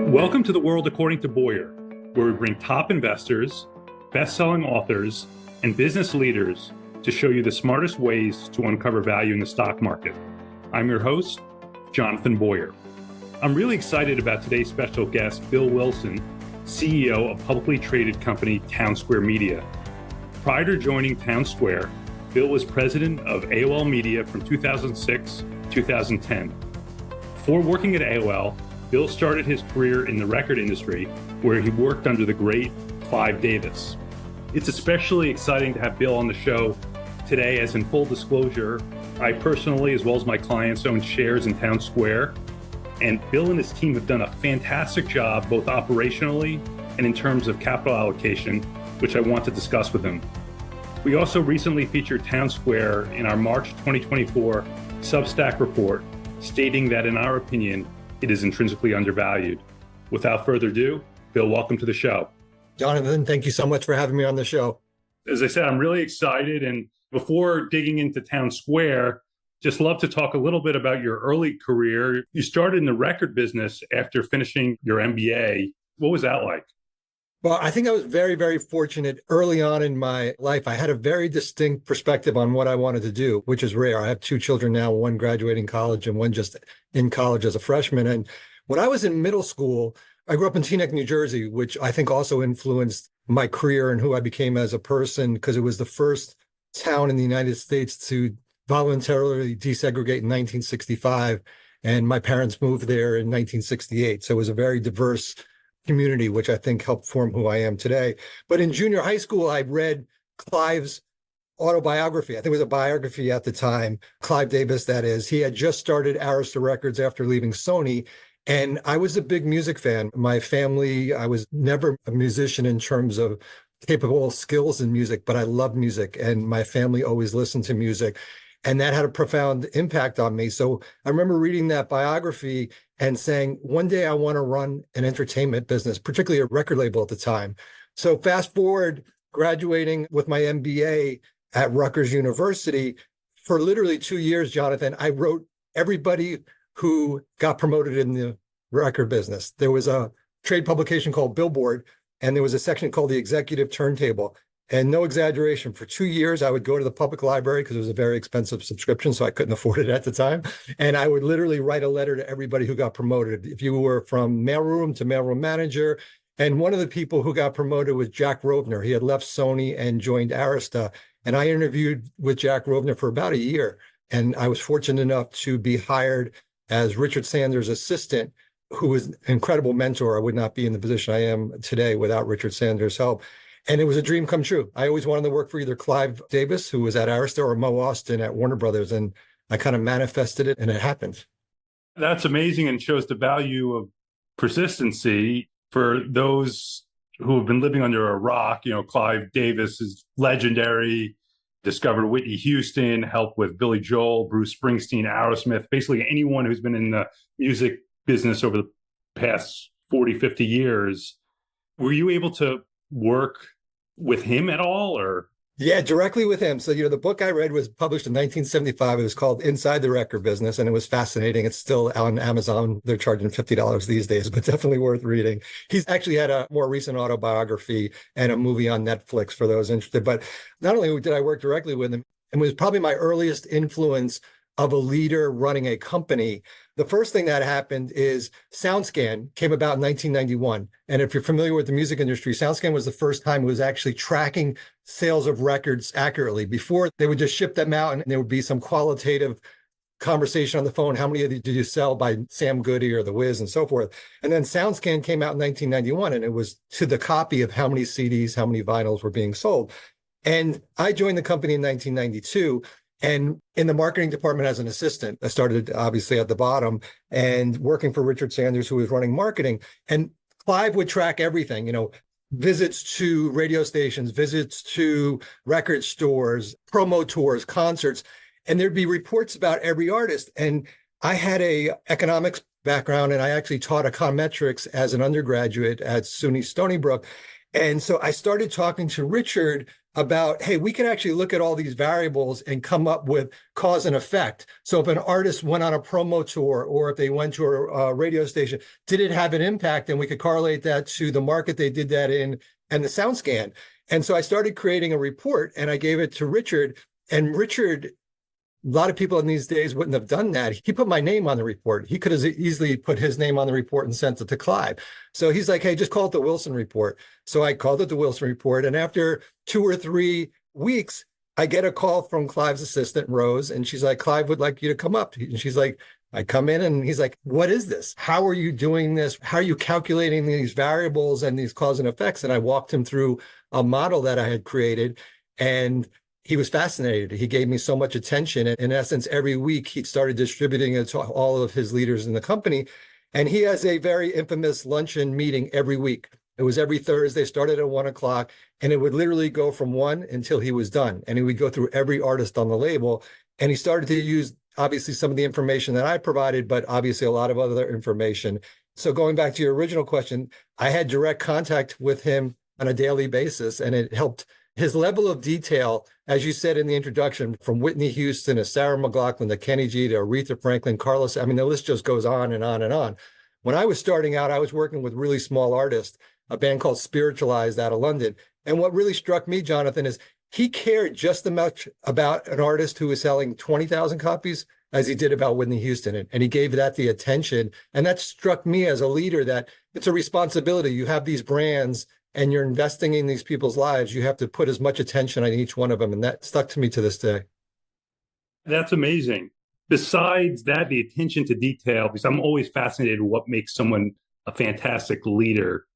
Welcome to the world according to Boyer, where we bring top investors, best-selling authors, and business leaders to show you the smartest ways to uncover value in the stock market. I'm your host, Jonathan Boyer. I'm really excited about today's special guest, Bill Wilson, CEO of publicly traded company Townsquare Media. Prior to joining Townsquare, Bill was president of AOL Media from 2006 to 2010. Before working at AOL, Bill started his career in the record industry, where he worked under the great Clive Davis. It's especially exciting to have Bill on the show today, as in full disclosure, I personally, as well as my clients, own shares in Townsquare, and Bill and his team have done a fantastic job, both operationally and in terms of capital allocation, which I want to discuss with him. We also recently featured Townsquare in our March 2024 Substack report, stating that, in our opinion, it is intrinsically undervalued. Without further ado, Bill, welcome to the show. Jonathan, thank you so much for having me on the show. As I said, I'm really excited. And before digging into Townsquare, just love to talk a little bit about your early career. You started in the record business after finishing your MBA. What was that like? Well, I think I was very, very fortunate early on in my life. I had a very distinct perspective on what I wanted to do, which is rare. I have two children now, one graduating college and one just in college as a freshman. And when I was in middle school, I grew up in Teaneck, New Jersey, which I think also influenced my career and who I became as a person, because it was the first town in the United States to voluntarily desegregate in 1965. And my parents moved there in 1968. So it was a very diverse community, which I think helped form who I am today. But in junior high school, I read Clive's autobiography. I think it was a biography at the time, Clive Davis, that is. He had just started Arista Records after leaving Sony. And I was a big music fan. My family, I was never a musician in terms of capable skills in music, but I loved music. And my family always listened to music. And that had a profound impact on me. So I remember reading that biography and saying, one day I want to run an entertainment business, particularly a record label at the time. So fast forward, graduating with my MBA at Rutgers University, for literally 2 years, Jonathan, I wrote everybody who got promoted in the record business. There was a trade publication called Billboard, and there was a section called the Executive Turntable. And no exaggeration, for 2 years, I would go to the public library because it was a very expensive subscription, so I couldn't afford it at the time. And I would literally write a letter to everybody who got promoted. If you were from mailroom to mailroom manager. And one of the people who got promoted was Jack Rovner. He had left Sony and joined Arista. And I interviewed with Jack Rovner for about a year. And I was fortunate enough to be hired as Richard Sanders' assistant, who was an incredible mentor. I would not be in the position I am today without Richard Sanders' help. And it was a dream come true. I always wanted to work for either Clive Davis, who was at Arista, or Mo Austin at Warner Brothers. And I kind of manifested it, and it happened. That's amazing and shows the value of persistency for those who have been living under a rock. You know, Clive Davis is legendary, discovered Whitney Houston, helped with Billy Joel, Bruce Springsteen, Aerosmith, basically anyone who's been in the music business over the past 40, 50 years. Were you able to work with him at all, or? Yeah, directly with him. So, the book I read was published in 1975. It was called Inside the Record Business, and it was fascinating. It's still on Amazon. They're charging $50 these days, but definitely worth reading. He's actually had a more recent autobiography and a movie on Netflix for those interested. But not only did I work directly with him, it was probably my earliest influence of a leader running a company. The first thing that happened is SoundScan came about in 1991. And if you're familiar with the music industry, SoundScan was the first time it was actually tracking sales of records accurately. Before, they would just ship them out and there would be some qualitative conversation on the phone. How many of these did you sell by Sam Goody or The Wiz and so forth? And then SoundScan came out in 1991, and it was to the copy of how many CDs, how many vinyls were being sold. And I joined the company in 1992. And in the marketing department as an assistant, I started obviously at the bottom and working for Richard Sanders, who was running marketing. And Clive would track everything, visits to radio stations, visits to record stores, promo tours, concerts, and there'd be reports about every artist. And I had a economics background, and I actually taught econometrics as an undergraduate at SUNY Stony Brook. And so I started talking to Richard about, hey, we can actually look at all these variables and come up with cause and effect. So if an artist went on a promo tour or if they went to a radio station, did it have an impact? And we could correlate that to the market they did that in and the sound scan. And so I started creating a report and I gave it to Richard. And Richard, a lot of people in these days wouldn't have done that. He put my name on the report. He could have easily put his name on the report and sent it to Clive. So he's like, hey, just call it the Wilson report. So I called it the Wilson report. And after 2 or 3 weeks, I get a call from Clive's assistant, Rose, and she's like, Clive would like you to come up. And she's like, I come in and he's like, what is this? How are you doing this? How are you calculating these variables and these cause and effects? And I walked him through a model that I had created. And he was fascinated. He gave me so much attention. And in essence, every week he started distributing it to all of his leaders in the company. And he has a very infamous luncheon meeting every week. It was every Thursday, started at 1:00, and it would literally go from 1 until he was done. And he would go through every artist on the label. And he started to use, obviously, some of the information that I provided, but obviously a lot of other information. So going back to your original question, I had direct contact with him on a daily basis, and it helped. His level of detail, as you said in the introduction, from Whitney Houston to Sarah McLachlan to Kenny G to Aretha Franklin, Carlos, I mean, the list just goes on and on and on. When I was starting out, I was working with really small artists, a band called Spiritualized out of London. And what really struck me, Jonathan, is he cared just as much about an artist who was selling 20,000 copies as he did about Whitney Houston. And he gave that the attention. And that struck me as a leader that it's a responsibility. You have these brands and you're investing in these people's lives, you have to put as much attention on each one of them. And that stuck to me to this day. That's amazing. Besides that, the attention to detail, because I'm always fascinated with what makes someone a fantastic leader.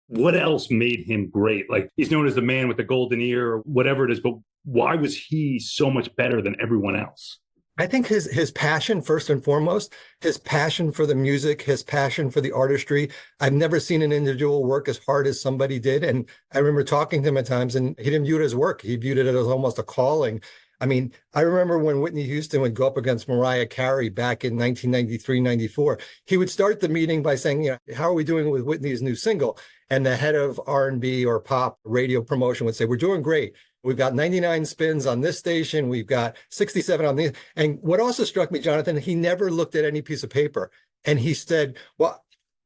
What else made him great? Like, he's known as the man with the golden ear or whatever it is, but why was he so much better than everyone else? I think his passion, first and foremost, his passion for the music, his passion for the artistry. I've never seen an individual work as hard as somebody did. And I remember talking to him at times, and he didn't view it as work. He viewed it as almost a calling. I mean, I remember when Whitney Houston would go up against Mariah Carey back in 1993, 94, he would start the meeting by saying, you know, how are we doing with Whitney's new single? And the head of R&B or pop radio promotion would say, we're doing great. We've got 99 spins on this station. We've got 67 on these. And what also struck me, Jonathan, he never looked at any piece of paper. And he said, well,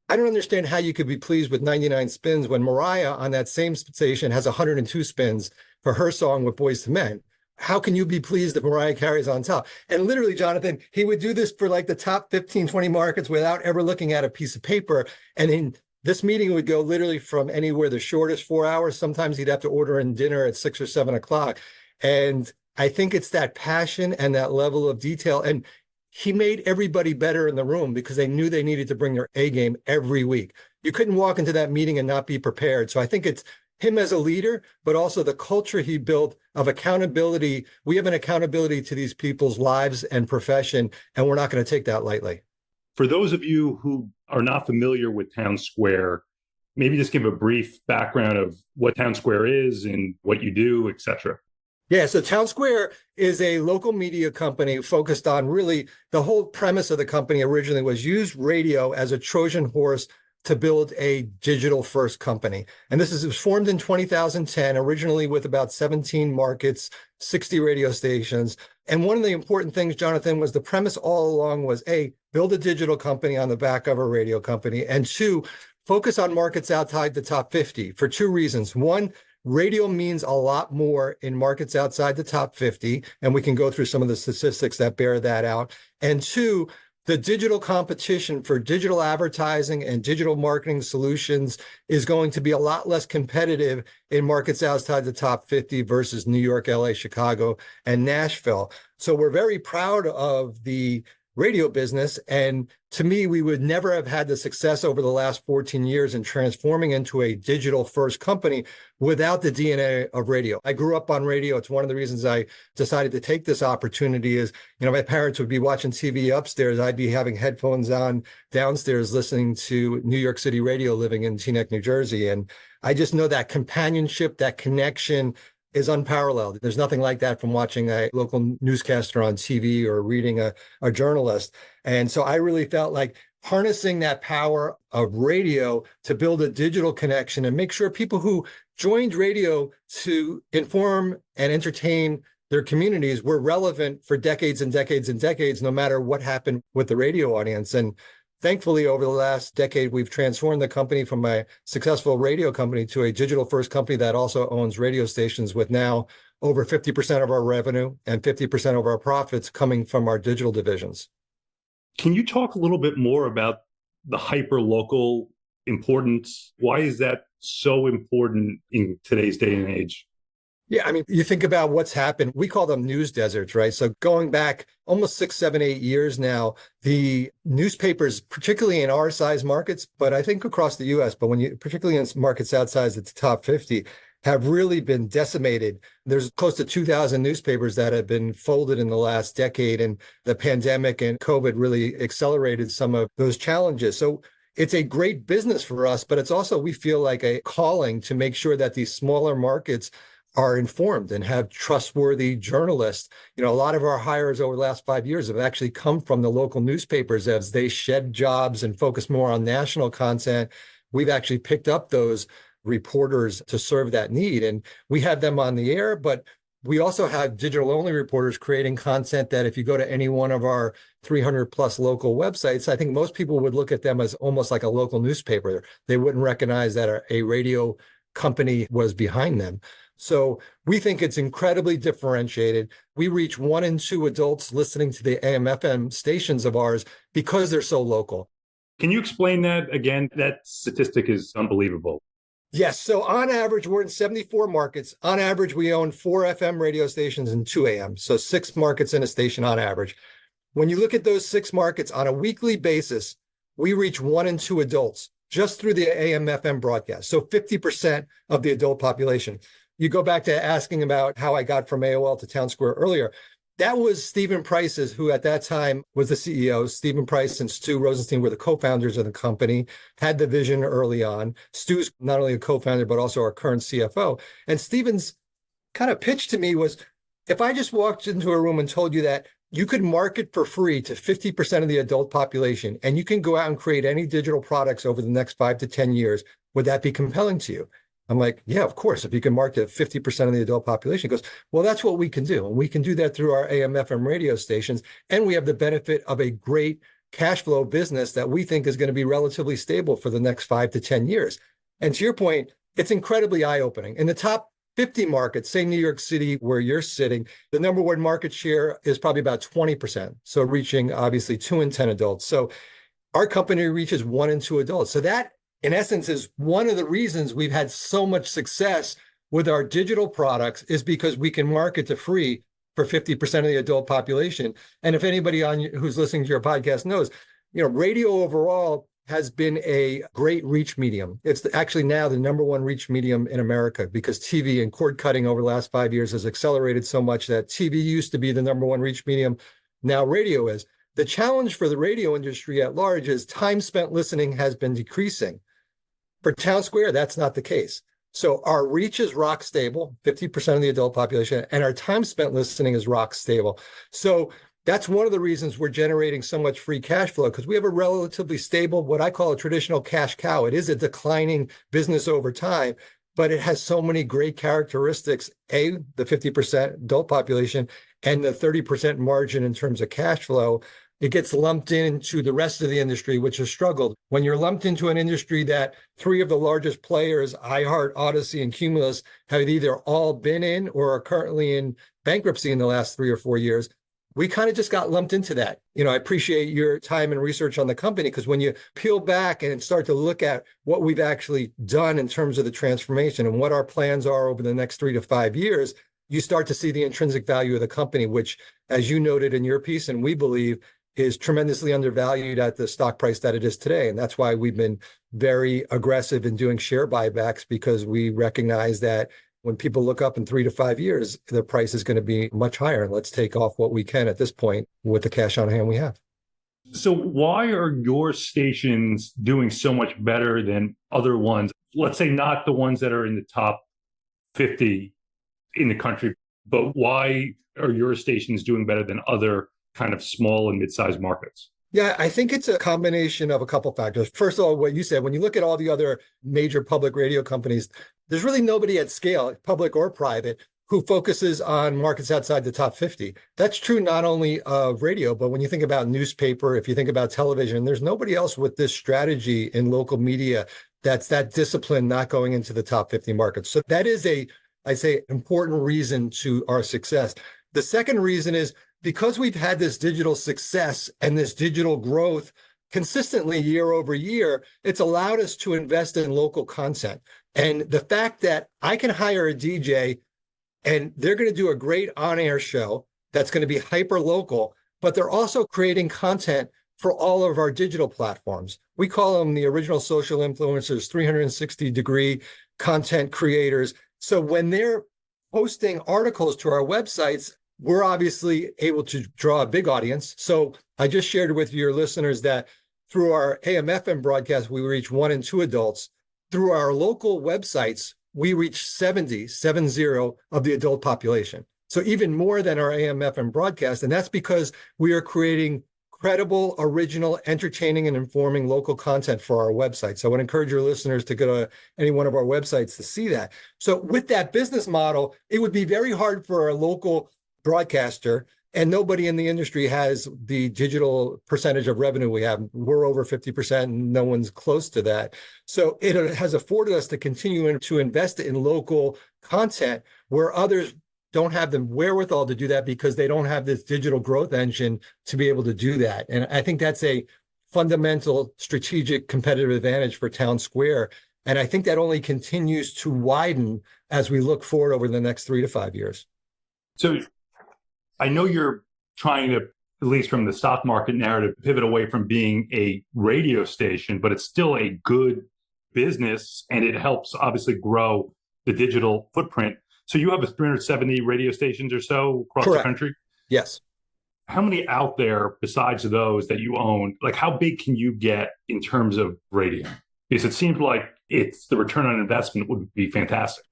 I don't understand how you could be pleased with 99 spins when Mariah on that same station has 102 spins for her song with Boyz II Men. How can you be pleased if Mariah Carey's on top? And literally, Jonathan, he would do this for like the top 15, 20 markets without ever looking at a piece of paper. And in this meeting would go literally from anywhere, the shortest 4 hours. Sometimes he'd have to order in dinner at 6 or 7 o'clock. And I think it's that passion and that level of detail. And he made everybody better in the room because they knew they needed to bring their A game every week. You couldn't walk into that meeting and not be prepared. So I think it's him as a leader, but also the culture he built of accountability. We have an accountability to these people's lives and profession, and we're not going to take that lightly. For those of you who are not familiar with Townsquare, maybe just give a brief background of what Townsquare is and what you do, et cetera. Yeah, so Townsquare is a local media company focused on really the whole premise of the company originally was use radio as a Trojan horse to build a digital first company. And it was formed in 2010, originally with about 17 markets, 60 radio stations. And one of the important things, Jonathan, was the premise all along was A, build a digital company on the back of a radio company, and 2, focus on markets outside the top 50 for 2 reasons. One, radio means a lot more in markets outside the top 50, and we can go through some of the statistics that bear that out. And 2, the digital competition for digital advertising and digital marketing solutions is going to be a lot less competitive in markets outside the top 50 versus New York, LA, Chicago, and Nashville. So we're very proud of the radio business. And to me, we would never have had the success over the last 14 years in transforming into a digital first company without the DNA of radio. I grew up on radio. It's one of the reasons I decided to take this opportunity is, you know, my parents would be watching TV upstairs. I'd be having headphones on downstairs, listening to New York City radio, living in Teaneck, New Jersey. And I just know that companionship, that connection is unparalleled. There's nothing like that from watching a local newscaster on TV or reading a journalist. And so I really felt like harnessing that power of radio to build a digital connection and make sure people who joined radio to inform and entertain their communities were relevant for decades and decades and decades, no matter what happened with the radio audience. And thankfully, over the last decade, we've transformed the company from a successful radio company to a digital-first company that also owns radio stations, with now over 50% of our revenue and 50% of our profits coming from our digital divisions. Can you talk a little bit more about the hyper-local importance? Why is that so important in today's day and age? Yeah, I mean, you think about what's happened. We call them news deserts, right? So going back almost 6, 7, 8 years now, the newspapers, particularly in our size markets, but I think across the US, but particularly in markets outside the top 50, have really been decimated. There's close to 2,000 newspapers that have been folded in the last decade, and the pandemic and COVID really accelerated some of those challenges. So it's a great business for us, but it's also, we feel like, a calling to make sure that these smaller markets are informed and have trustworthy journalists. A lot of our hires over the last 5 years have actually come from the local newspapers as they shed jobs and focus more on national content. We've actually picked up those reporters to serve that need, and we have them on the air, but we also have digital-only reporters creating content that if you go to any one of our 300 plus local websites, I think most people would look at them as almost like a local newspaper. They wouldn't recognize that a radio company was behind them. So we think it's incredibly differentiated. We reach 1 in 2 adults listening to the AM/FM stations of ours because they're so local. Can you explain that again? That statistic is unbelievable. Yes. So on average, we're in 74 markets. On average, we own 4 FM radio stations and 2 AM. So 6 markets in a station on average. When you look at those 6 markets on a weekly basis, we reach 1 in 2 adults just through the AM/FM broadcast. So 50% of the adult population. You go back to asking about how I got from AOL to Townsquare earlier. That was Stephen Price's, who at that time was the CEO. Stephen Price and Stu Rosenstein were the co-founders of the company, had the vision early on. Stu's not only a co-founder, but also our current CFO. And Stephen's kind of pitch to me was, if I just walked into a room and told you that you could market for free to 50% of the adult population, and you can go out and create any digital products over the next 5 to 10 years, would that be compelling to you? I'm like, yeah, of course. If you can market 50% of the adult population, he goes, well, that's what we can do. And we can do that through our AM/FM radio stations. And we have the benefit of a great cash flow business that we think is going to be relatively stable for the next 5 to 10 years. And to your point, it's incredibly eye-opening. In the top 50 markets, say New York City, where you're sitting, the number one market share is probably about 20%. So reaching obviously 2 in 10 adults. So our company reaches 1 in 2 adults. So that, in essence, is one of the reasons we've had so much success with our digital products, is because we can market to free for 50% of the adult population. And if anybody who's listening to your podcast knows, radio overall has been a great reach medium. It's actually now the number 1 reach medium in America, because TV and cord cutting over the last 5 years has accelerated so much that TV used to be the number 1 reach medium. Now radio is. The challenge for the radio industry at large is time spent listening has been decreasing. For Townsquare, that's not the case. So our reach is rock stable, 50% of the adult population, and our time spent listening is rock stable. So that's one of the reasons we're generating so much free cash flow, because we have a relatively stable, what I call a traditional cash cow. It is a declining business over time, but it has so many great characteristics. The 50% adult population and the 30% margin in terms of cash flow. It gets lumped into the rest of the industry, which has struggled. When you're lumped into an industry that 3 of the largest players, iHeart, Odyssey, and Cumulus, have either all been in or are currently in bankruptcy in the last 3 or 4 years, we kind of just got lumped into that. I appreciate your time and research on the company, because when you peel back and start to look at what we've actually done in terms of the transformation and what our plans are over the next 3 to 5 years, you start to see the intrinsic value of the company, which, as you noted in your piece, and we believe, is tremendously undervalued at the stock price that it is today. And that's why we've been very aggressive in doing share buybacks, because we recognize that when people look up in 3 to 5 years, the price is going to be much higher. And let's take off what we can at this point with the cash on hand we have. So why are your stations doing so much better than other ones? Let's say not the ones that are in the top 50 in the country, but why are your stations doing better than other kind of small and mid-sized markets? Yeah, I think it's a combination of a couple factors. First of all, what you said, when you look at all the other major public radio companies, there's really nobody at scale, public or private, who focuses on markets outside the top 50. That's true not only of radio, but when you think about newspaper, if you think about television, there's nobody else with this strategy in local media that's that discipline not going into the top 50 markets. So that is I say, important reason to our success. The second reason is because we've had this digital success and this digital growth consistently year over year, it's allowed us to invest in local content. And the fact that I can hire a DJ and they're going to do a great on-air show that's going to be hyper local, but they're also creating content for all of our digital platforms. We call them the original social influencers, 360-degree content creators. So when they're posting articles to our websites, we're obviously able to draw a big audience. So I just shared with your listeners that through our AM/FM broadcast, we reach 1 and 2 adults. Through our local websites, we reach 70 of the adult population. So even more than our AM/FM broadcast. And that's because we are creating credible, original, entertaining, and informing local content for our website. So I would encourage your listeners to go to any one of our websites to see that. So with that business model, it would be very hard for a local broadcaster, and nobody in the industry has the digital percentage of revenue we have. We're over 50%, and no one's close to that. So it has afforded us to continue to invest in local content where others don't have the wherewithal to do that because they don't have this digital growth engine to be able to do that. And I think that's a fundamental strategic competitive advantage for Townsquare. And I think that only continues to widen as we look forward over the next 3 to 5 years. So I know you're trying to, at least from the stock market narrative, pivot away from being a radio station, but it's still a good business and it helps obviously grow the digital footprint. So you have 370 radio stations or so across Correct. the country? Yes. How many out there besides those that you own? Like how big can you get in terms of radio? Because it seems like it's the return on investment would be fantastic.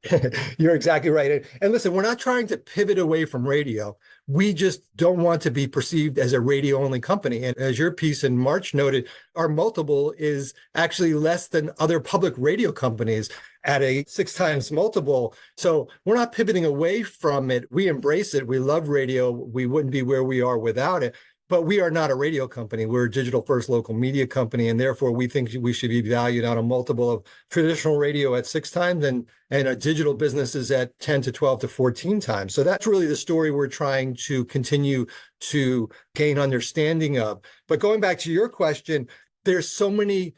You're exactly right. And listen, we're not trying to pivot away from radio. We just don't want to be perceived as a radio-only company. And as your piece in March noted, our multiple is actually less than other public radio companies at a 6 times multiple. So we're not pivoting away from it. We embrace it. We love radio. We wouldn't be where we are without it. But we are not a radio company. We're a digital first local media company. And therefore, we think we should be valued on a multiple of traditional radio at 6 times and a digital business is at 10 to 12 to 14 times. So that's really the story we're trying to continue to gain understanding of. But going back to your question, there's so many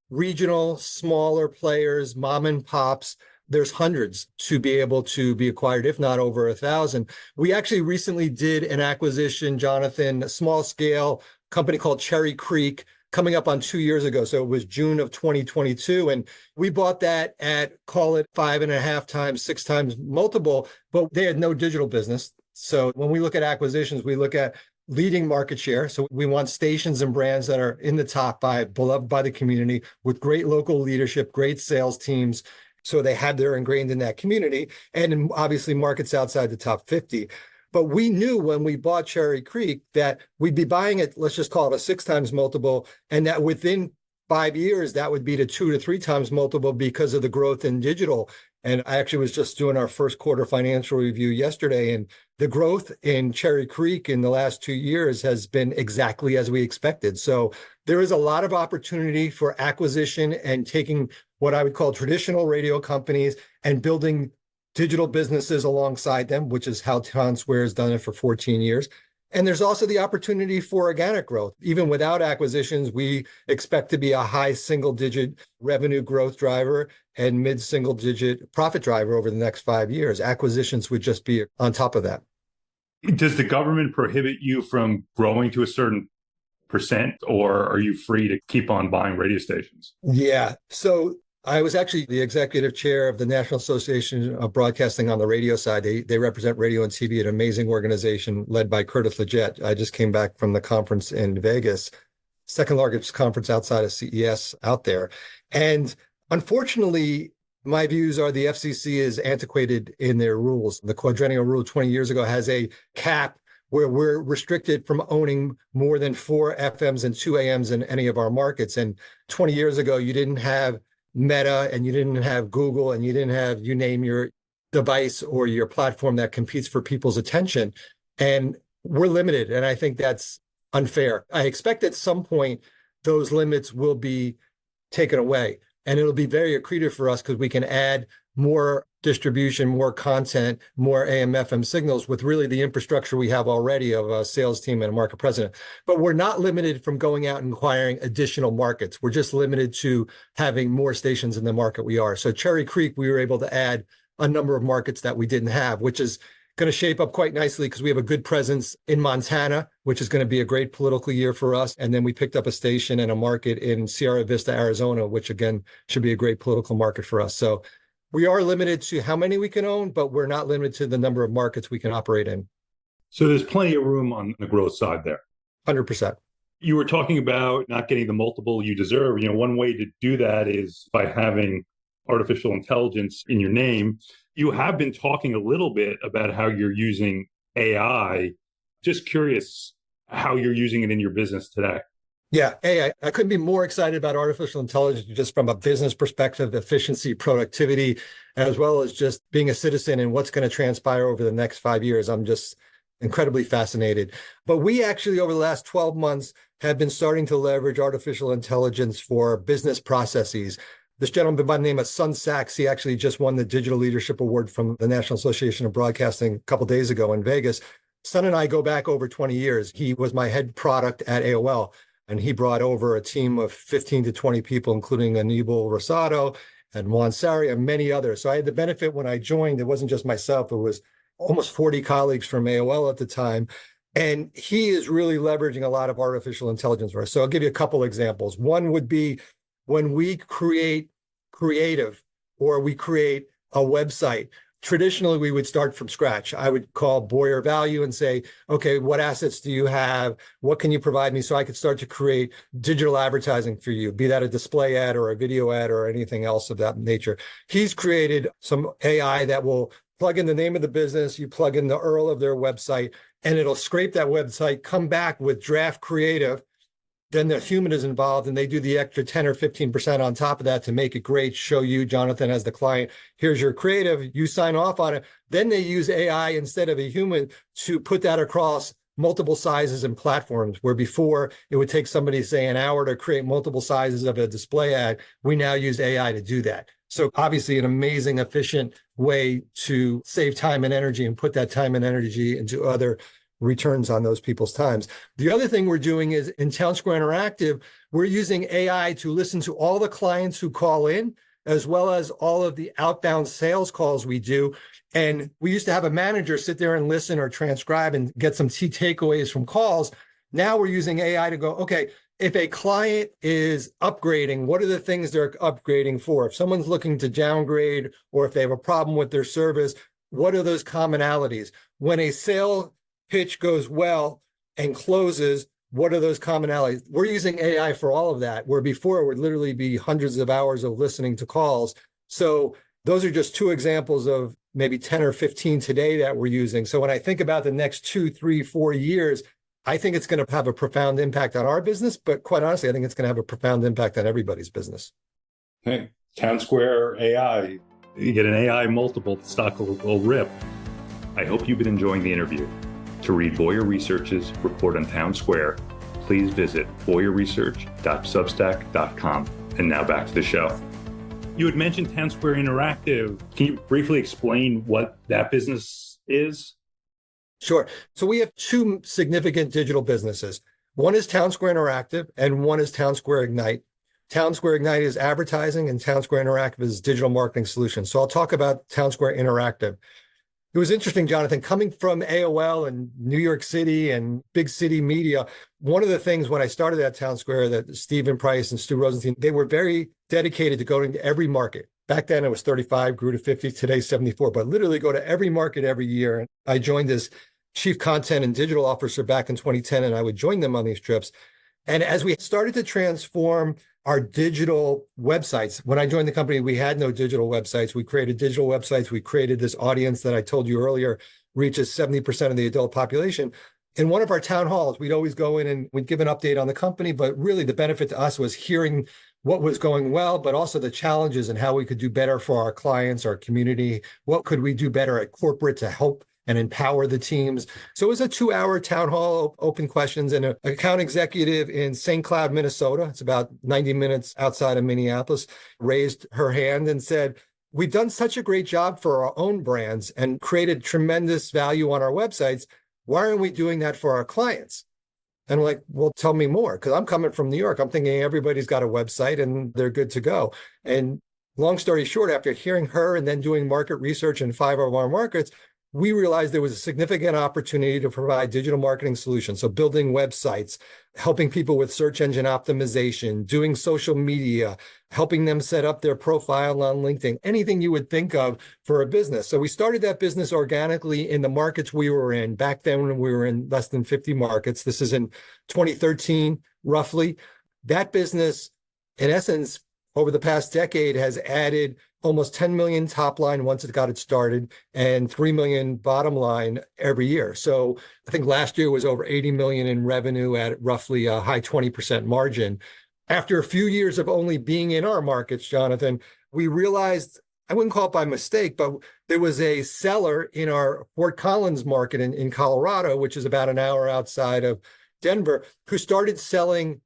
regional, smaller players, mom and pops. There's hundreds to be able to be acquired, if not over 1,000. We actually recently did an acquisition, Jonathan, a small scale company called Cherry Creek, coming up on 2 years ago. So it was June of 2022. And we bought that at, call it 5.5 times, 6 times multiple, but they had no digital business. So when we look at acquisitions, we look at leading market share. So we want stations and brands that are in the top 5, beloved by the community, with great local leadership, great sales teams. So they're ingrained in that community, and obviously markets outside the top 50. But we knew when we bought Cherry Creek that we'd be buying it, let's just call it a 6 times multiple, and that within 5 years, that would be to 2 to 3 times multiple because of the growth in digital. And I actually was just doing our first quarter financial review yesterday, and the growth in Cherry Creek in the last 2 years has been exactly as we expected. So there is a lot of opportunity for acquisition and taking what I would call traditional radio companies and building digital businesses alongside them, which is how Townsquare has done it for 14 years. And there's also the opportunity for organic growth. Even without acquisitions, we expect to be a high single-digit revenue growth driver and mid-single-digit profit driver over the next 5 years. Acquisitions would just be on top of that. Does the government prohibit you from growing to a certain percent, or are you free to keep on buying radio stations? Yeah. So I was actually the executive chair of the National Association of Broadcasting on the radio side. They represent radio and TV, an amazing organization led by Curtis Leggett. I just came back from the conference in Vegas, second largest conference outside of CES out there. And unfortunately, my views are the FCC is antiquated in their rules. The quadrennial rule 20 years ago has a cap where we're restricted from owning more than 4 FMs and 2 AMs in any of our markets. And 20 years ago, you didn't have Meta and you didn't have Google and you didn't have, you name your device or your platform that competes for people's attention. And we're limited. And I think that's unfair. I expect at some point those limits will be taken away. And it'll be very accretive for us because we can add more distribution, more content, more AM, FM signals with really the infrastructure we have already of a sales team and a market president. But we're not limited from going out and acquiring additional markets. We're just limited to having more stations in the market we are. So Cherry Creek, we were able to add a number of markets that we didn't have, which is going to shape up quite nicely because we have a good presence in Montana, which is going to be a great political year for us. And then we picked up a station and a market in Sierra Vista, Arizona, which again should be a great political market for us. So we are limited to how many we can own, but we're not limited to the number of markets we can operate in. So there's plenty of room on the growth side there. 100%. You were talking about not getting the multiple you deserve. One way to do that is by having artificial intelligence in your name. You have been talking a little bit about how you're using AI. Just curious how you're using it in your business today. Yeah, I couldn't be more excited about artificial intelligence just from a business perspective, efficiency, productivity, as well as just being a citizen and what's going to transpire over the next 5 years. I'm just incredibly fascinated. But we actually, over the last 12 months, have been starting to leverage artificial intelligence for business processes. This gentleman by the name of Sun Sachs, he actually just won the Digital Leadership Award from the National Association of Broadcasting a couple of days ago in Vegas. Sun and I go back over 20 years. He was my head product at AOL. And he brought over a team of 15 to 20 people, including Anibal Rosado and Juan Sari and many others. So I had the benefit when I joined, it wasn't just myself, it was almost 40 colleagues from AOL at the time. And he is really leveraging a lot of artificial intelligence for us. So I'll give you a couple examples. One would be when we create creative or we create a website. Traditionally, we would start from scratch. I would call Boyer Value and say, okay, what assets do you have? What can you provide me so I could start to create digital advertising for you, be that a display ad or a video ad or anything else of that nature. He's created some AI that will plug in the name of the business, you plug in the URL of their website, and it'll scrape that website, come back with draft creative. Then the human is involved and they do the extra 10 or 15% on top of that to make it great, show you, Jonathan, as the client, here's your creative, you sign off on it. Then they use AI instead of a human to put that across multiple sizes and platforms, where before it would take somebody, say, an hour to create multiple sizes of a display ad. We now use AI to do that. So obviously an amazing, efficient way to save time and energy and put that time and energy into other returns on those people's times. The other thing we're doing is in Townsquare Interactive, we're using AI to listen to all the clients who call in, as well as all of the outbound sales calls we do. And we used to have a manager sit there and listen or transcribe and get some key takeaways from calls. Now we're using AI to go, okay, if a client is upgrading, what are the things they're upgrading for? If someone's looking to downgrade or if they have a problem with their service, what are those commonalities? When a sale pitch goes well and closes, what are those commonalities? We're using AI for all of that, where before it would literally be hundreds of hours of listening to calls. So those are just two examples of maybe 10 or 15 today that we're using. So when I think about the next 2, 3, 4 years, I think it's going to have a profound impact on our business, but quite honestly, I think it's going to have a profound impact on everybody's business. Hey, Townsquare AI, you get an AI multiple, the stock will rip. I hope you've been enjoying the interview. To read Boyer Research's report on Townsquare, please visit boyerresearch.substack.com. And now back to the show. You had mentioned Townsquare Interactive. Can you briefly explain what that business is? Sure. So we have two significant digital businesses. One is Townsquare Interactive and one is Townsquare Ignite. Townsquare Ignite is advertising and Townsquare Interactive is digital marketing solutions. So I'll talk about Townsquare Interactive. It was interesting, Jonathan, coming from AOL and New York City and big city media. One of the things when I started at Townsquare that Stephen Price and Stu Rosenstein, they were very dedicated to going to every market. Back then it was 35, grew to 50, today 74, but literally go to every market every year. And I joined as chief content and digital officer back in 2010, and I would join them on these trips. And as we started to transform our digital websites, when I joined the company, we had no digital websites. We created digital websites. We created this audience that I told you earlier reaches 70% of the adult population. in one of our town halls, we'd always go in and we'd give an update on the company, but really the benefit to us was hearing what was going well, but also the challenges and how we could do better for our clients, our community. What could we do better at corporate to help and empower the teams? So it was a 2-hour town hall, open questions, and an account executive in St. Cloud, Minnesota. It's about 90 minutes outside of Minneapolis, raised her hand and said, we've done such a great job for our own brands and created tremendous value on our websites. Why aren't we doing that for our clients? And I'm like, well, tell me more, because I'm coming from New York. I'm thinking everybody's got a website and they're good to go. And long story short, after hearing her and then doing market research in 5 of our markets, we realized there was a significant opportunity to provide digital marketing solutions. So building websites, helping people with search engine optimization, doing social media, helping them set up their profile on LinkedIn, anything you would think of for a business. So we started that business organically in the markets we were in. Back then, when we were in less than 50 markets, this is in 2013, roughly. That business, in essence, over the past decade has added almost 10 million top line once it got it started and 3 million bottom line every year. So I think last year was over 80 million in revenue at roughly a high 20% margin. After a few years of only being in our markets, Jonathan, we realized, I wouldn't call it by mistake, but there was a seller in our Fort Collins market in Colorado, which is about an hour outside of Denver, who started selling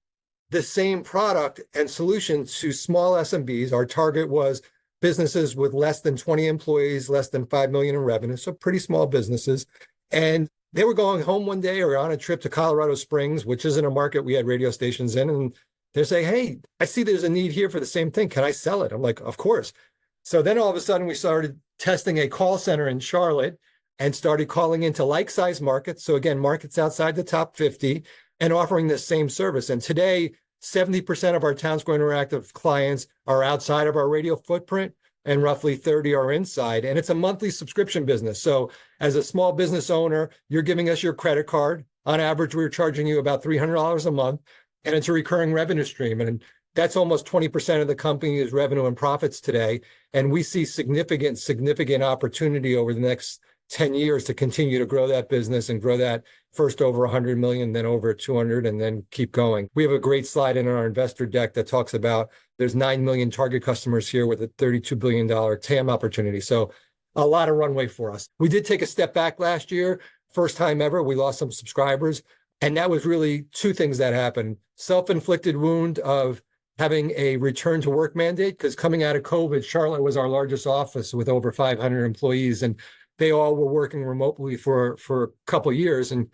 the same product and solution to small SMBs. Our target was businesses with less than 20 employees, less than 5 million in revenue, so pretty small businesses. And they were going home one day or on a trip to Colorado Springs, which isn't a market we had radio stations in. And they're saying, hey, I see there's a need here for the same thing. Can I sell it? I'm like, of course. So then all of a sudden we started testing a call center in Charlotte and started calling into like-sized markets. So again, markets outside the top 50 and offering the same service. And today, 70% of our Townsquare Interactive clients are outside of our radio footprint and roughly 30 are inside. And it's a monthly subscription business. So as a small business owner, you're giving us your credit card. On average, we're charging you about $300 a month, and it's a recurring revenue stream. And that's almost 20% of the company's revenue and profits today. And we see significant opportunity over the next 10 years to continue to grow that business and grow that first over 100 million, then over 200, and then keep going. We have a great slide in our investor deck that talks about there's 9 million target customers here with a $32 billion TAM opportunity. So a lot of runway for us. We did take a step back last year. First time ever, we lost some subscribers. And that was really 2 things that happened. Self-inflicted wound of having a return to work mandate, because coming out of COVID, Charlotte was our largest office with over 500 employees. And they all were working remotely for a couple of years. And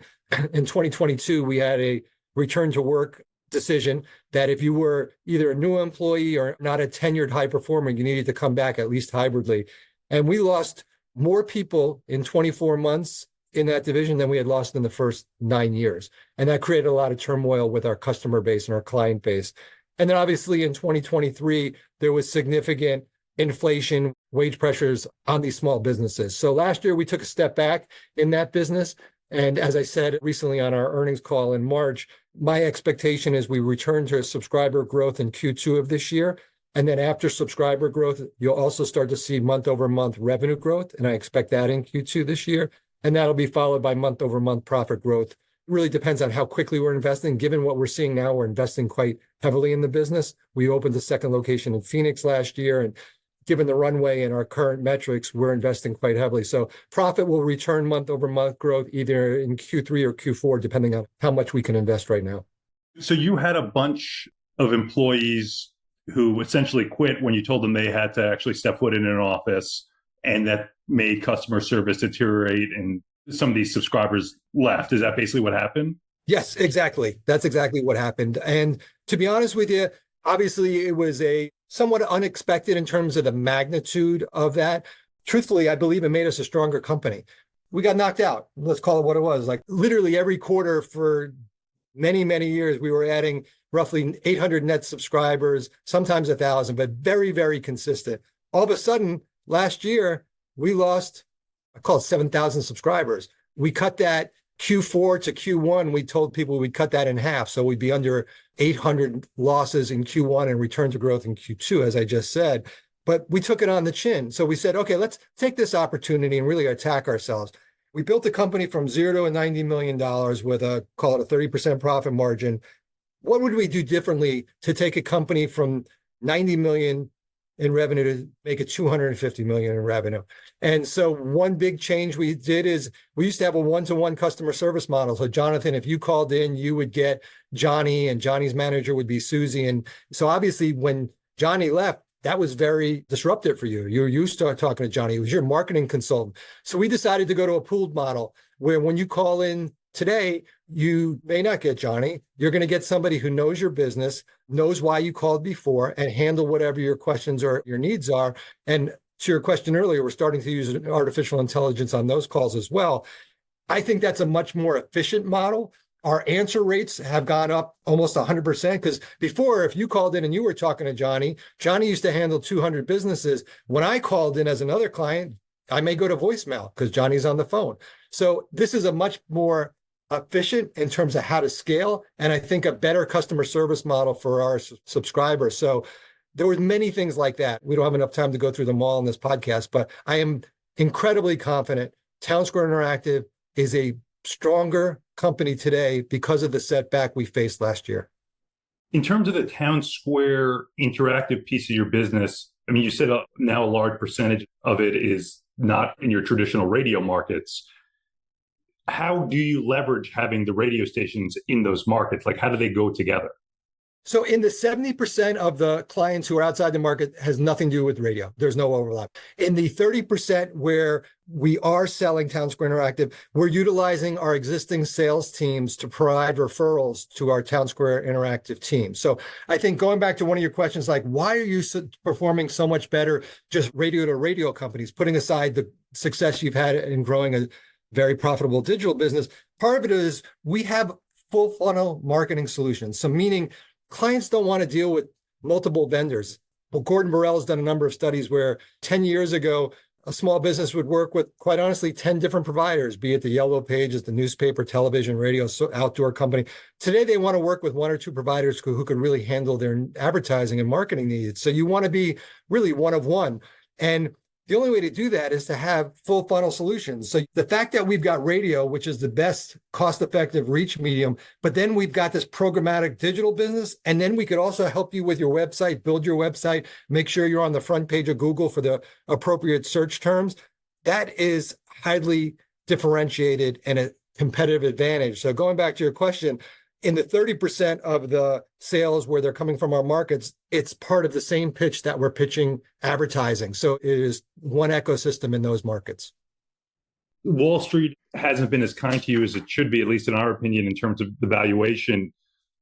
in 2022, we had a return to work decision that if you were either a new employee or not a tenured high performer, you needed to come back at least hybridly. And we lost more people in 24 months in that division than we had lost in the first 9 years. And that created a lot of turmoil with our customer base and our client base. And then obviously in 2023, there was significant inflation, wage pressures on these small businesses. So last year we took a step back in that business. And as I said recently on our earnings call in March, my expectation is we return to subscriber growth in Q2 of this year. And then after subscriber growth, you'll also start to see month over month revenue growth. And I expect that in Q2 this year. And that'll be followed by month over month profit growth. It really depends on how quickly we're investing. Given what we're seeing now, we're investing quite heavily in the business. We opened the second location in Phoenix last year, and given the runway and our current metrics, we're investing quite heavily. So profit will return month over month growth either in Q3 or Q4, depending on how much we can invest right now. So you had a bunch of employees who essentially quit when you told them they had to actually step foot in an office, and that made customer service deteriorate, and some of these subscribers left. Is that basically what happened? Yes, exactly. That's exactly what happened. And to be honest with you, obviously it was a somewhat unexpected in terms of the magnitude of that. Truthfully, I believe it made us a stronger company. We got knocked out. Let's call it what it was. Like literally every quarter for many, many years, we were adding roughly 800 net subscribers, sometimes 1,000, but very, very consistent. All of a sudden, last year, we lost, I call it 7,000 subscribers. We cut that Q4 to Q1, we told people we'd cut that in half. So we'd be under 800 losses in Q1 and return to growth in Q2, as I just said. But we took it on the chin. So we said, okay, let's take this opportunity and really attack ourselves. We built a company from zero to $90 million with a, call it a 30% profit margin. What would we do differently to take a company from 90 million in revenue to make it 250 million in revenue? And so one big change we did is we used to have a one-to-one customer service model. So Jonathan, if you called in, you would get Johnny, and Johnny's manager would be Susie. And so obviously when Johnny left, that was very disruptive for you. You were used to talking to Johnny. He was your marketing consultant. So we decided to go to a pooled model where when you call in today, you may not get Johnny. You're going to get somebody who knows your business, knows why you called before, and handle whatever your questions or your needs are. And to your question earlier, we're starting to use artificial intelligence on those calls as well. I think that's a much more efficient model. Our answer rates have gone up almost 100% because before, if you called in and you were talking to Johnny, Johnny used to handle 200 businesses. When I called in as another client, I may go to voicemail because Johnny's on the phone. So this is a much more efficient in terms of how to scale, and I think a better customer service model for our subscribers. So there were many things like that. We don't have enough time to go through them all in this podcast, but I am incredibly confident Townsquare Interactive is a stronger company today because of the setback we faced last year. In terms of the Townsquare Interactive piece of your business, I mean, you said now a large percentage of it is not in your traditional radio markets. How do you leverage having the radio stations in those markets? Like, how do they go together? So in the 70% of the clients who are outside the market has nothing to do with radio. There's no overlap. In the 30% where we are selling Townsquare Interactive, we're utilizing our existing sales teams to provide referrals to our Townsquare Interactive team. So I think going back to one of your questions, like, why are you performing so much better just radio to radio companies, putting aside the success you've had in growing a very profitable digital business? Part of it is we have full funnel marketing solutions. So meaning clients don't want to deal with multiple vendors. Well, Gordon Borrell has done a number of studies where 10 years ago, a small business would work with, quite honestly, 10 different providers, be it the Yellow Pages, the newspaper, television, radio, outdoor company. Today, they want to work with one or two providers who can really handle their advertising and marketing needs. So you want to be really one of one. And the only way to do that is to have full funnel solutions. So the fact that we've got radio, which is the best cost-effective reach medium, but then we've got this programmatic digital business, and then we could also help you with your website, build your website, make sure you're on the front page of Google for the appropriate search terms. That is highly differentiated and a competitive advantage. So going back to your question, in the 30% of the sales where they're coming from our markets, it's part of the same pitch that we're pitching advertising. So it is one ecosystem in those markets. Wall Street hasn't been as kind to you as it should be, at least in our opinion, in terms of the valuation.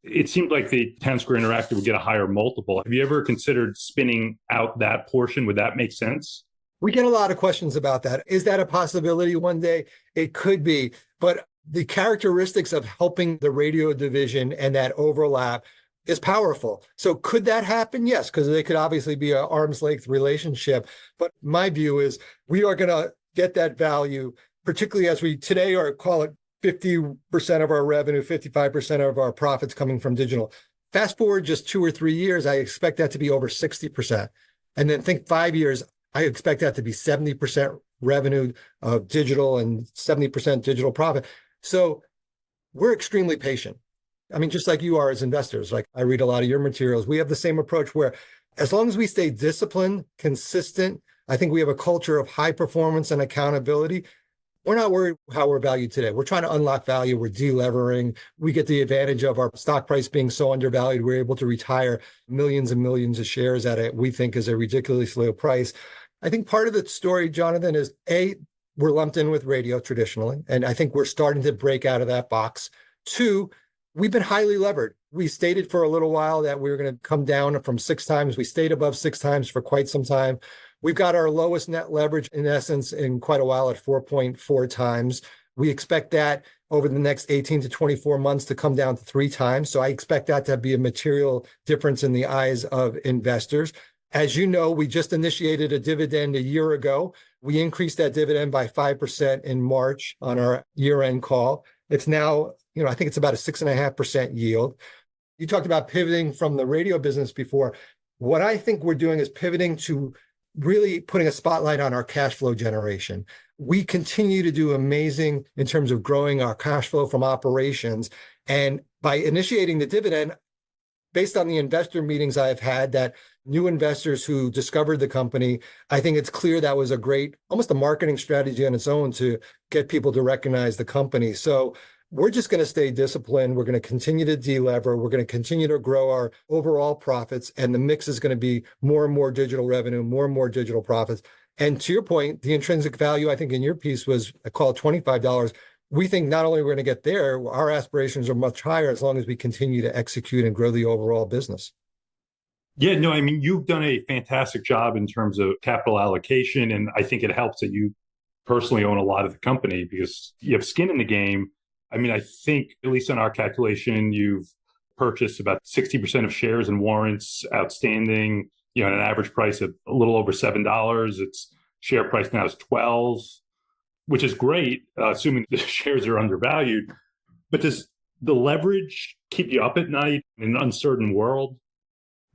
It seemed like the Townsquare Interactive would get a higher multiple. Have you ever considered spinning out that portion? Would that make sense? We get a lot of questions about that. Is that a possibility one day? It could be, but the characteristics of helping the radio division and that overlap is powerful. So could that happen? Yes, because they could obviously be an arm's length relationship. But my view is we are going to get that value, particularly as we today are, call it 50% of our revenue, 55% of our profits coming from digital. Fast forward just 2 or 3 years, I expect that to be over 60%. And then think 5 years, I expect that to be 70% revenue of digital and 70% digital profit. So we're extremely patient. I mean, just like you are as investors, like I read a lot of your materials, we have the same approach where as long as we stay disciplined, consistent, I think we have a culture of high performance and accountability. We're not worried how we're valued today. We're trying to unlock value. We're delevering. We get the advantage of our stock price being so undervalued. We're able to retire millions and millions of shares at it. We think is a ridiculously low price. I think part of the story, Jonathan, is we're lumped in with radio traditionally, and I think we're starting to break out of that box. 2, we've been highly levered. We stated for a little while that we were going to come down from 6 times. We stayed above 6 times for quite some time. We've got our lowest net leverage, in essence, in quite a while at 4.4 times. We expect that over the next 18 to 24 months to come down to 3 times. So I expect that to be a material difference in the eyes of investors. As you know, we just initiated a dividend a year ago. We increased that dividend by 5% in March on our year-end call. It's now, I think it's about a 6.5% yield. You talked about pivoting from the radio business before. What I think we're doing is pivoting to really putting a spotlight on our cash flow generation. we continue to do amazing in terms of growing our cash flow from operations. And by initiating the dividend, based on the investor meetings I've had, that new investors who discovered the company, I think it's clear that was a great, almost a marketing strategy on its own to get people to recognize the company. So we're just going to stay disciplined. We're going to continue to delever. We're going to continue to grow our overall profits. And the mix is going to be more and more digital revenue, more and more digital profits. And to your point, the intrinsic value, I think in your piece was, I call it $25. We think not only we're going to get there, our aspirations are much higher as long as we continue to execute and grow the overall business. Yeah, no, I mean, you've done a fantastic job in terms of capital allocation. And I think it helps that you personally own a lot of the company because you have skin in the game. I mean, I think, at least on our calculation, you've purchased about 60% of shares and warrants outstanding, at an average price of a little over $7. Its share price now is 12, which is great, assuming the shares are undervalued. But does the leverage keep you up at night in an uncertain world?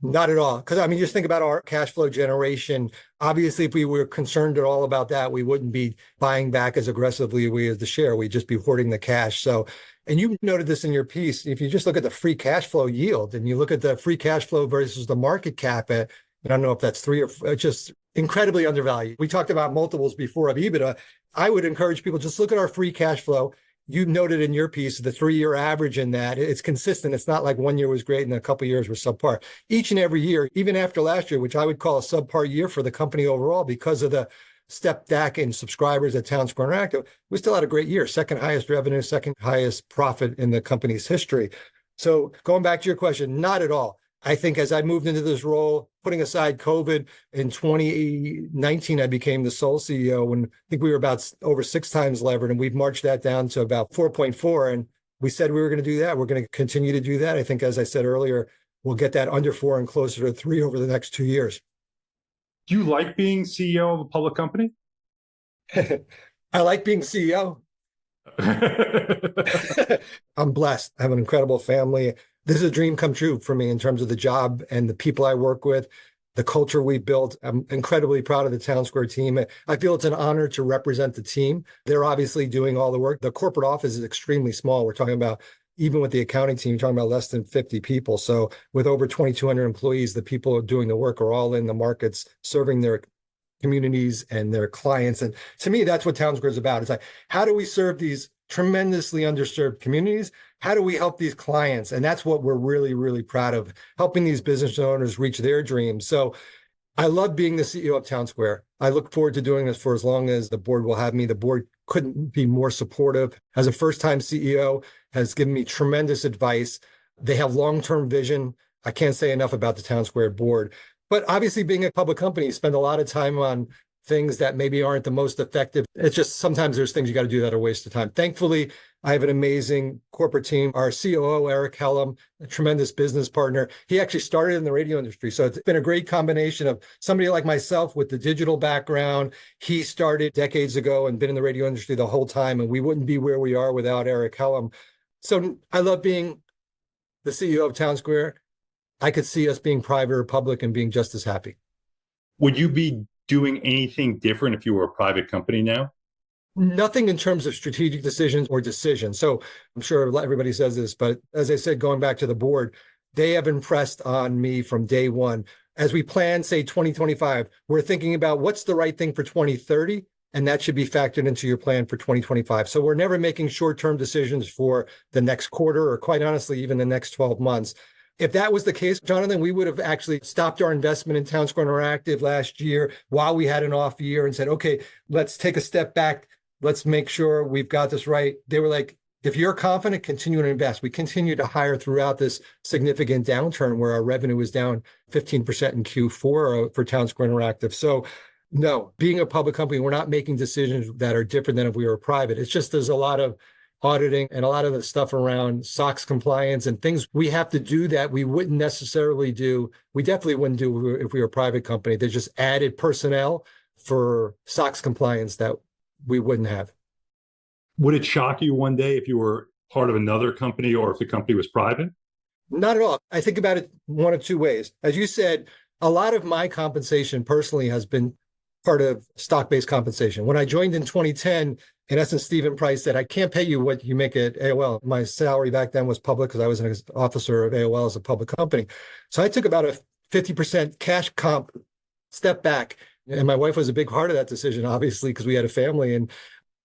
Not at all. Because I mean, just think about our cash flow generation. Obviously, if we were concerned at all about that, we wouldn't be buying back as aggressively as the share. We'd just be hoarding the cash. So, and you noted this in your piece, if you just look at the free cash flow yield and you look at the free cash flow versus the market cap at, I don't know if that's 3 or just incredibly undervalued. We talked about multiples before of EBITDA. I would encourage people just look at our free cash flow. You noted in your piece the 3-year average in that it's consistent. It's not like 1 year was great and a couple of years were subpar. Each and every year, even after last year, which I would call a subpar year for the company overall because of the step back in subscribers at Townsquare Interactive, we still had a great year. Second highest revenue, second highest profit in the company's history. So going back to your question, not at all. I think as I moved into this role, putting aside COVID, in 2019, I became the sole CEO when I think we were about over 6 times levered, and we've marched that down to about 4.4. And we said we were going to do that. We're going to continue to do that. I think, as I said earlier, we'll get that under 4 and closer to 3 over the next 2 years. Do you like being CEO of a public company? I like being CEO. I'm blessed. I have an incredible family. This is a dream come true for me in terms of the job and the people I work with, the culture we built. I'm incredibly proud of the Townsquare team. I feel it's an honor to represent the team. They're obviously doing all the work. The corporate office is extremely small. We're talking about, even with the accounting team, you're talking about less than 50 people. So with over 2,200 employees, the people doing the work are all in the markets, serving their communities and their clients. And to me, that's what Townsquare is about. It's like, how do we serve these tremendously underserved communities? How do we help these clients? And that's what we're really, really proud of, helping these business owners reach their dreams. So I love being the CEO of Townsquare. I look forward to doing this for as long as the board will have me. The board couldn't be more supportive. As a first-time CEO, has given me tremendous advice. They have long-term vision. I can't say enough about the Townsquare board. But obviously, being a public company, you spend a lot of time on things that maybe aren't the most effective. It's just sometimes there's things you got to do that are a waste of time. Thankfully, I have an amazing corporate team. Our COO, Eric Helm, a tremendous business partner. He actually started in the radio industry. So it's been a great combination of somebody like myself with the digital background. He started decades ago and been in the radio industry the whole time. And we wouldn't be where we are without Eric Helm. So I love being the CEO of Townsquare. I could see us being private or public and being just as happy. Would you be doing anything different if you were a private company now? Nothing in terms of strategic decisions or decisions. So I'm sure everybody says this, but as I said, going back to the board, they have impressed on me from day one. As we plan, say 2025, we're thinking about what's the right thing for 2030, and that should be factored into your plan for 2025. So we're never making short-term decisions for the next quarter or, quite honestly, even the next 12 months. If that was the case, Jonathan, we would have actually stopped our investment in Townsquare Interactive last year while we had an off year and said, okay, let's take a step back. Let's make sure we've got this right. They were like, if you're confident, continue to invest. We continue to hire throughout this significant downturn where our revenue was down 15% in Q4 for Townsquare Interactive. So no, being a public company, we're not making decisions that are different than if we were private. It's just there's a lot of auditing and a lot of the stuff around SOX compliance and things we have to do that we wouldn't necessarily do. We definitely wouldn't do if we were a private company. They just added personnel for SOX compliance that we wouldn't have. Would it shock you one day if you were part of another company or if the company was private? Not at all. I think about it one of two ways. As you said, a lot of my compensation personally has been part of stock-based compensation. When I joined in 2010, in essence, Stephen Price said, I can't pay you what you make at AOL. My salary back then was public because I was an officer of AOL as a public company. So I took about a 50% cash comp step back. And my wife was a big part of that decision, obviously, because we had a family. And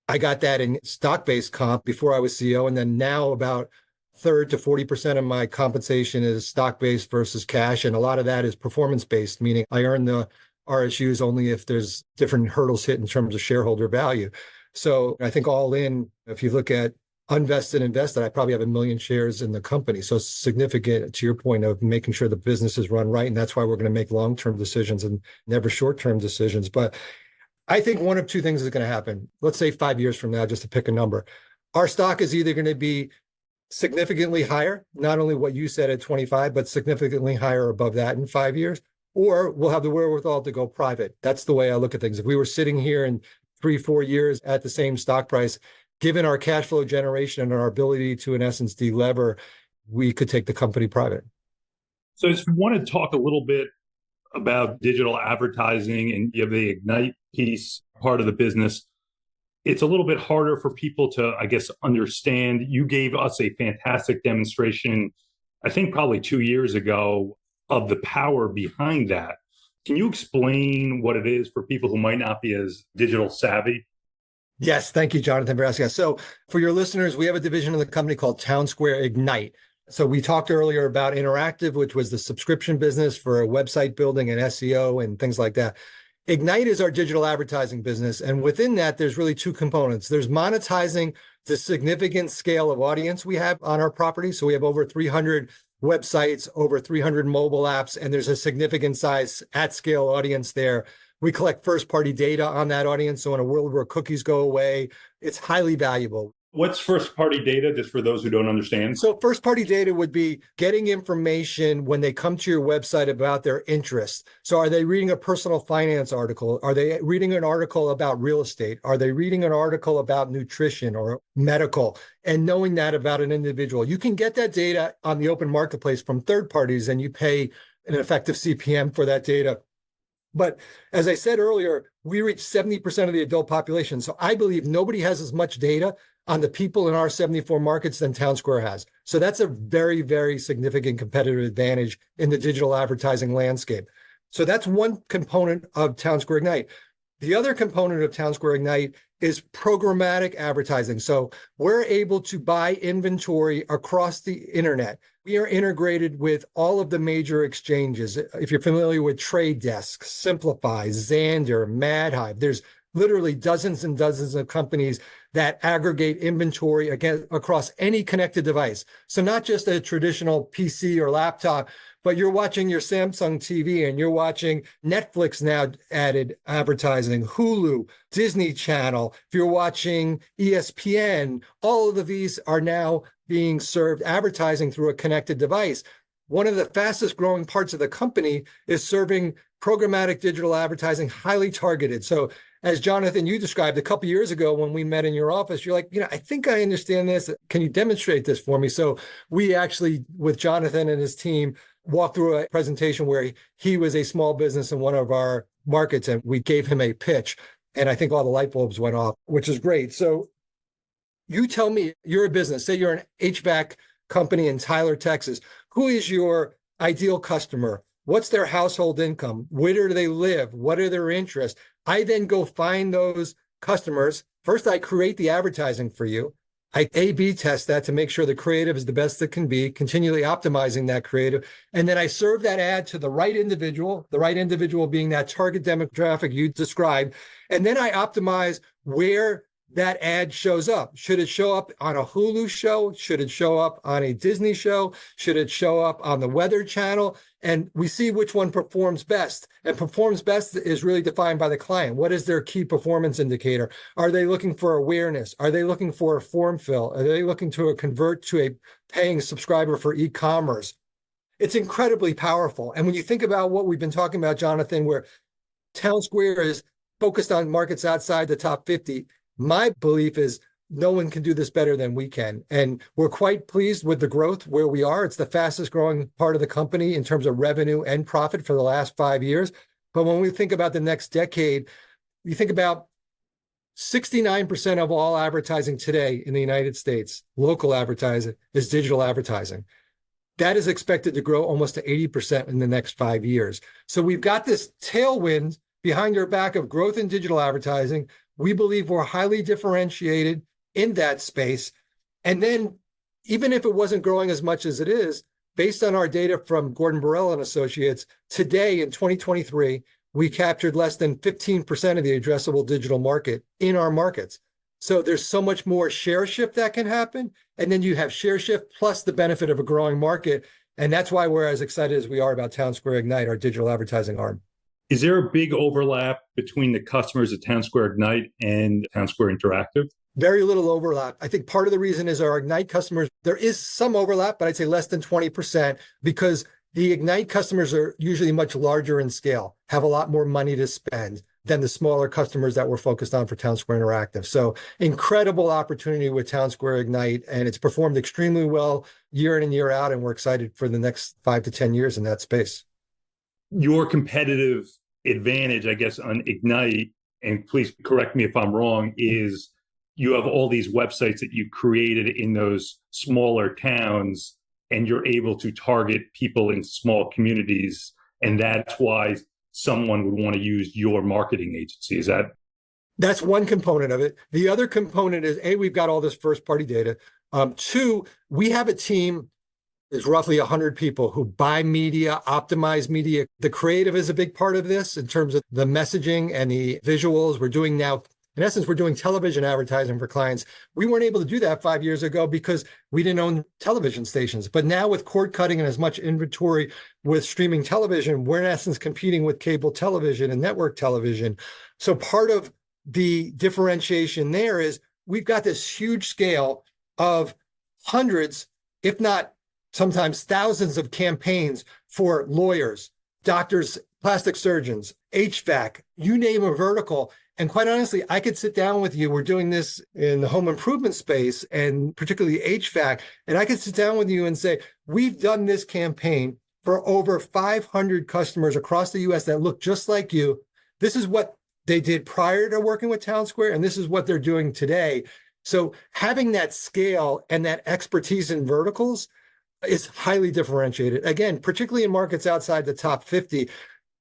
I got that in stock-based comp before I was CEO. And then now about third to 40% of my compensation is stock-based versus cash. And a lot of that is performance-based, meaning I earn the RSUs only if there's different hurdles hit in terms of shareholder value. So I think all in, if you look at unvested, invested, I probably have 1 million shares in the company. So significant to your point of making sure the business is run right. And that's why we're going to make long-term decisions and never short-term decisions. But I think one of two things is going to happen. Let's say 5 years from now, just to pick a number. Our stock is either going to be significantly higher, not only what you said at 25, but significantly higher above that in 5 years, or we'll have the wherewithal to go private. That's the way I look at things. If we were sitting here in 3-4 years at the same stock price, given our cash flow generation and our ability to, in essence, delever, we could take the company private. So I just want to talk a little bit about digital advertising, and you have the Ignite piece, part of the business. It's a little bit harder for people to, I guess, understand. You gave us a fantastic demonstration, I think probably 2 years ago, of the power behind that. Can you explain what it is for people who might not be as digital savvy? Yes, thank you, Jonathan, for asking us. So for your listeners, we have a division of the company called Townsquare Ignite. So we talked earlier about Interactive, which was the subscription business for website building and SEO and things like that. Ignite is our digital advertising business. And within that, there's really two components. There's monetizing the significant scale of audience we have on our property. So we have over 300 websites, over 300 mobile apps, and there's a significant size at scale audience there. We collect first-party data on that audience. So in a world where cookies go away, it's highly valuable. What's first-party data, just for those who don't understand? So first-party data would be getting information when they come to your website about their interests. So are they reading a personal finance article? Are they reading an article about real estate? Are they reading an article about nutrition or medical? And knowing that about an individual. You can get that data on the open marketplace from third parties, and you pay an effective CPM for that data. But as I said earlier, we reach 70% of the adult population. So I believe nobody has as much data on the people in our 74 markets than Townsquare has. So that's a very, very significant competitive advantage in the digital advertising landscape. So that's one component of Townsquare Ignite. The other component of Townsquare Ignite is programmatic advertising. So we're able to buy inventory across the internet. We are integrated with all of the major exchanges. If you're familiar with Trade Desk, Simplify, Xandr, MadHive, there's literally dozens and dozens of companies that aggregate inventory again across any connected device. So not just a traditional PC or laptop, but you're watching your Samsung TV and you're watching Netflix now added advertising, Hulu, Disney Channel. If you're watching ESPN, all of these are now being served advertising through a connected device. One of the fastest growing parts of the company is serving programmatic digital advertising, highly targeted. So as Jonathan, you described a couple of years ago when we met in your office, you're like, I think I understand this. Can you demonstrate this for me? So we actually, with Jonathan and his team, walked through a presentation where he was a small business in one of our markets, and we gave him a pitch. And I think all the light bulbs went off, which is great. So you tell me, you're a business, say you're an HVAC company in Tyler, Texas. Who is your ideal customer? What's their household income? Where do they live? What are their interests? I then go find those customers. First, I create the advertising for you. I A/B test that to make sure the creative is the best it can be, continually optimizing that creative. And then I serve that ad to the right individual being that target demographic you described. And then I optimize where that ad shows up. Should it show up on a Hulu show? Should it show up on a Disney show? Should it show up on the Weather Channel? And we see which one performs best. And performs best is really defined by the client. What is their key performance indicator? Are they looking for awareness? Are they looking for a form fill? Are they looking to convert to a paying subscriber for e-commerce? It's incredibly powerful. And when you think about what we've been talking about, Jonathan, where Townsquare is focused on markets outside the top 50, my belief is no one can do this better than we can. And we're quite pleased with the growth where we are. It's the fastest growing part of the company in terms of revenue and profit for the last 5 years. But when we think about the next decade, you think about 69% of all advertising today in the United States, local advertising, is digital advertising. That is expected to grow almost to 80% in the next 5 years. So we've got this tailwind behind our back of growth in digital advertising. We believe we're highly differentiated in that space. And then even if it wasn't growing as much as it is, based on our data from Gordon Borrell and Associates, today in 2023, we captured less than 15% of the addressable digital market in our markets. So there's so much more share shift that can happen. And then you have share shift plus the benefit of a growing market. And that's why we're as excited as we are about Townsquare Ignite, our digital advertising arm. Is there a big overlap between the customers at Townsquare Ignite and Townsquare Interactive? Very little overlap. I think part of the reason is our Ignite customers, there is some overlap, but I'd say less than 20%, because the Ignite customers are usually much larger in scale, have a lot more money to spend than the smaller customers that we're focused on for Townsquare Interactive. So incredible opportunity with Townsquare Ignite, and it's performed extremely well year in and year out, and we're excited for the next 5 to 10 years in that space. Your competitive advantage, I guess, on Ignite, and please correct me if I'm wrong, is you have all these websites that you created in those smaller towns, and you're able to target people in small communities. And that's why someone would want to use your marketing agency. Is that? That's one component of it. The other component is, A, we've got all this first party data. Two, we have a team. There's roughly 100 people who buy media, optimize media. The creative is a big part of this in terms of the messaging and the visuals. We're doing now, in essence, we're doing television advertising for clients. We weren't able to do that 5 years ago because we didn't own television stations. But now with cord cutting and as much inventory with streaming television, we're in essence competing with cable television and network television. So part of the differentiation there is we've got this huge scale of hundreds, if not sometimes thousands of campaigns for lawyers, doctors, plastic surgeons, HVAC, you name a vertical. And quite honestly, I could sit down with you. We're doing this in the home improvement space and particularly HVAC. And I could sit down with you and say, we've done this campaign for over 500 customers across the US that look just like you. This is what they did prior to working with Townsquare, and this is what they're doing today. So having that scale and that expertise in verticals is highly differentiated. Again, particularly in markets outside the top 50.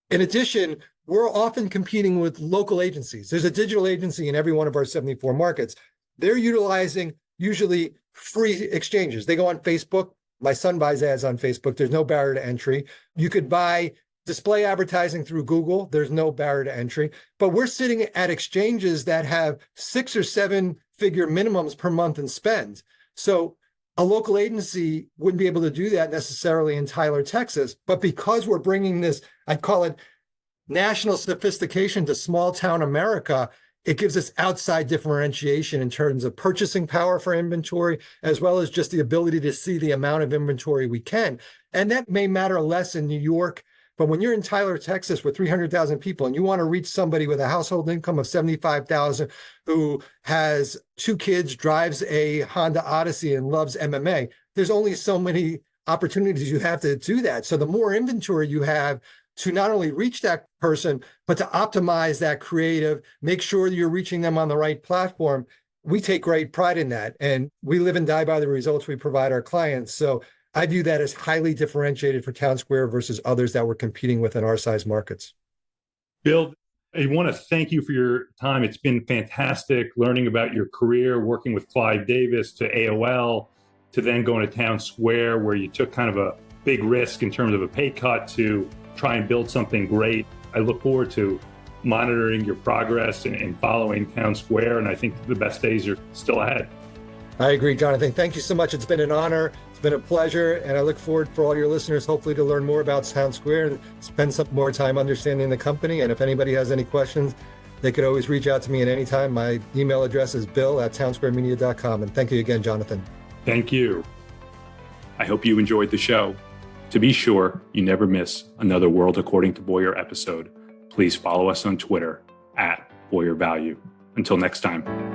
In addition, we're often competing with local agencies. There's a digital agency in every one of our 74 markets. They're utilizing usually free exchanges. They go on Facebook. My son buys ads on Facebook. There's no barrier to entry. You could buy display advertising through Google. There's no barrier to entry. But we're sitting at exchanges that have 6 or 7 figure minimums per month in spend. So a local agency wouldn't be able to do that necessarily in Tyler, Texas. But because we're bringing this, I'd call it national sophistication to small town America, it gives us outside differentiation in terms of purchasing power for inventory, as well as just the ability to see the amount of inventory we can. And that may matter less in New York, but when you're in Tyler, Texas with 300,000 people and you want to reach somebody with a household income of 75,000 who has 2 kids, drives a Honda Odyssey and loves MMA, there's only so many opportunities you have to do that. So the more inventory you have to not only reach that person, but to optimize that creative, make sure you're reaching them on the right platform. We take great pride in that. And we live and die by the results we provide our clients. So I view that as highly differentiated for Townsquare versus others that we're competing with in our size markets. Bill, I want to thank you for your time. It's been fantastic learning about your career, working with Clive Davis to AOL, to then going to Townsquare, where you took kind of a big risk in terms of a pay cut to try and build something great. I look forward to monitoring your progress and following Townsquare, and I think the best days are still ahead. I agree, Jonathan. Thank you so much. It's been an honor. It's been a pleasure. And I look forward for all your listeners, hopefully, to learn more about Townsquare and spend some more time understanding the company. And if anybody has any questions, they could always reach out to me at any time. My email address is bill@townsquaremedia.com. And thank you again, Jonathan. Thank you. I hope you enjoyed the show. To be sure you never miss another World According to Boyer episode, please follow us on Twitter @BoyerValue. Until next time.